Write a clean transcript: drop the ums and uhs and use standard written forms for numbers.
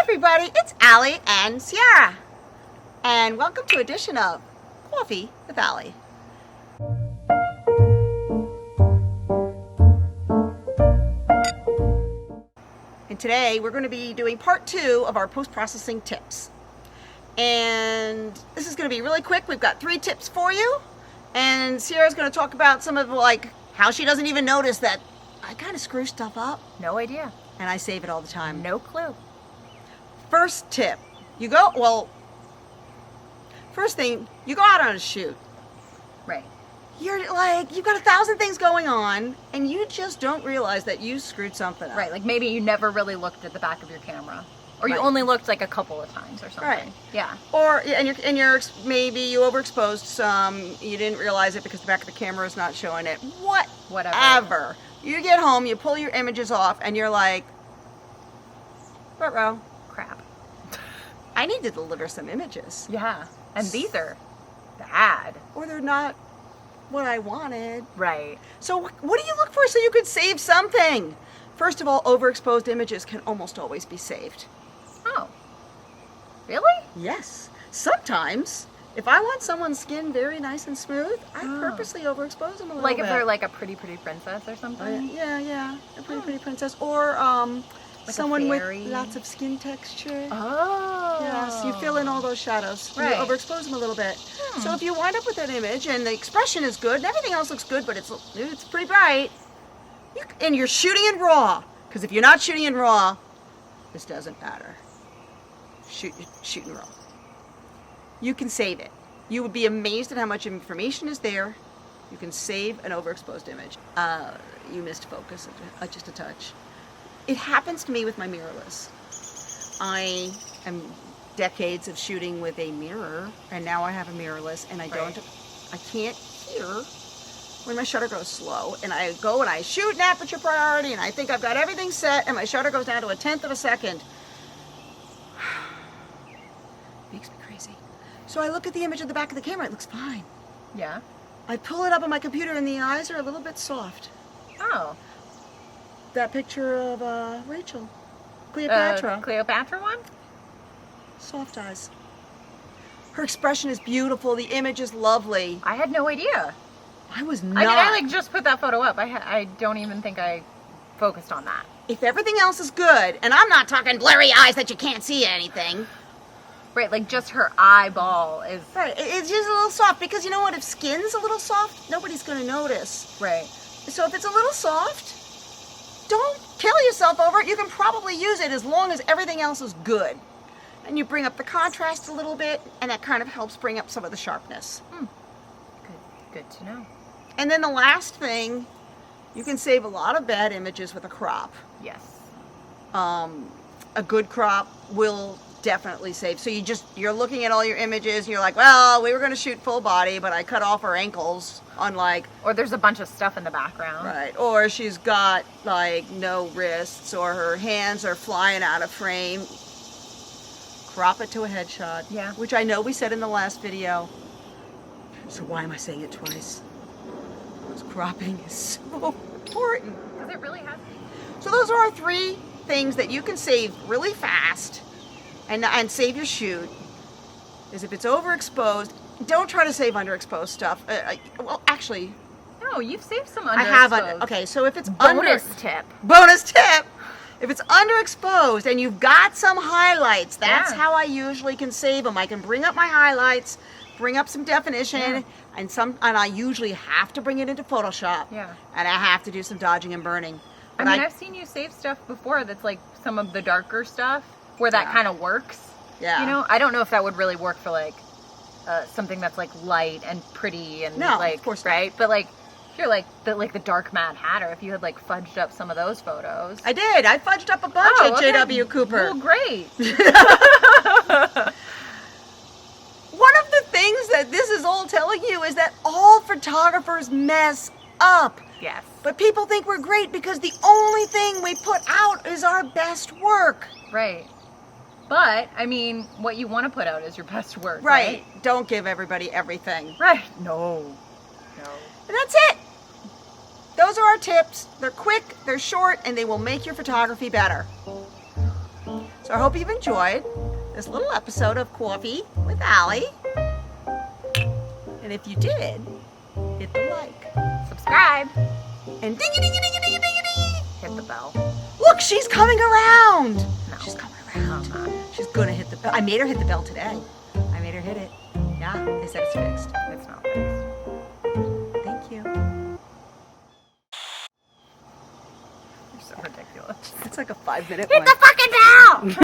everybody, it's Allie and Sierra, and welcome to an edition of Coffee with Allie. And today we're going to be doing part 2 of our post-processing tips. And this is going to be really quick. We've got 3 tips for you, and Sierra's going to talk about some of how she doesn't even notice that I kind of screw stuff up. No idea. And I save it all the time. No clue. First tip, first thing, you go out on a shoot. Right. You've got 1,000 things going on, and you just don't realize that you screwed something up. Right, like maybe you never really looked at the back of your camera. Or you Right. only looked like a couple of times or something. Right. Yeah. Or, maybe you overexposed some, you didn't realize it because the back of the camera is not showing it. Whatever. You get home, you pull your images off, and you're like, ruh-roh, Crap. I need to deliver some images. Yeah. And these are bad. Or they're not what I wanted. Right. So what do you look for so you could save something? First of all, overexposed images can almost always be saved. Oh. Really? Yes. Sometimes, if I want someone's skin very nice and smooth, I purposely overexpose them a little Like bit. if they're like a pretty princess or something? Yeah. A pretty princess. Or Like someone a with fairy? lots of skin texture. Oh. Yes, you fill in all those shadows. Right. You overexpose them a little bit. So if you wind up with that image and the expression is good and everything else looks good, but it's pretty bright, and you're shooting in RAW, because if you're not shooting in RAW, this doesn't matter. Shoot in RAW. You can save it. You would be amazed at how much information is there. You can save an overexposed image. You missed focus just a touch. It happens to me with my mirrorless. I am decades of shooting with a mirror, and now I have a mirrorless, and I can't hear when my shutter goes slow, and I go and I shoot an aperture priority, and I think I've got everything set, and my shutter goes down to 1/10 of a second. Makes me crazy. So I look at the image at the back of the camera, it looks fine. Yeah. I pull it up on my computer, and the eyes are a little bit soft. Oh. That picture of Rachel, Cleopatra. Cleopatra one? Soft eyes. Her expression is beautiful. The image is lovely. I had no idea. I was I not. mean, I just put that photo up. I don't even think I focused on that. If everything else is good, and I'm not talking blurry eyes that you can't see anything. Right, like just her eyeball is... Right, it's just a little soft, because you know what? If skin's a little soft, nobody's going to notice. Right. So if it's a little soft, don't kill yourself over it. You can probably use it as long as everything else is good. And you bring up the contrast a little bit, and that kind of helps bring up some of the sharpness. Good to know. And then the last thing, you can save a lot of bad images with a crop. Yes. A good crop will definitely save. So you're looking at all your images, and you're like, well, we were going to shoot full body, but I cut off her ankles, unlike... Or there's a bunch of stuff in the background. Right. Or she's got, no wrists, or her hands are flying out of frame. Crop it to a headshot. Yeah. Which I know we said in the last video. So why am I saying it twice? Because cropping is so important. Because it really has... So those are our 3 things that you can save really fast and save your shoot. Is if it's overexposed, don't try to save underexposed stuff. Actually, No, you've saved some underexposed. I have okay, so if it's Bonus tip. Bonus tip. If it's underexposed and you've got some highlights, that's how I usually can save them. I can bring up my highlights, bring up some definition, and I usually have to bring it into Photoshop. Yeah. And I have to do some dodging and burning. I mean, I've seen you save stuff before that's like some of the darker stuff where that kind of works. Yeah. You know, I don't know if that would really work for something that's light and pretty and of course not. right? But if you're the dark Mad Hatter, if you had fudged up some of those photos. I did. I fudged up a bunch at J.W. Cooper. Well, great. One of the things that this is all telling you is that all photographers mess up. Yes. But people think we're great because the only thing we put out is our best work. Right. But, I mean, what you want to put out is your best work, right? Don't give everybody everything. Right. No. And that's it. Those are our tips. They're quick, they're short, and they will make your photography better. So So I hope you've enjoyed this little episode of Coffee with Allie. And if you did, hit the like. Subscribe. And ding ding ding ding ding ding. Hit the bell. Look, she's coming around. No. She's coming around. I'm not. She's gonna hit the bell. I made her hit the bell today. I made her hit it. Yeah, they said it's fixed. It's not fixed. Thank you. You're so ridiculous. It's like a 5-minute Hit one. the fucking bell!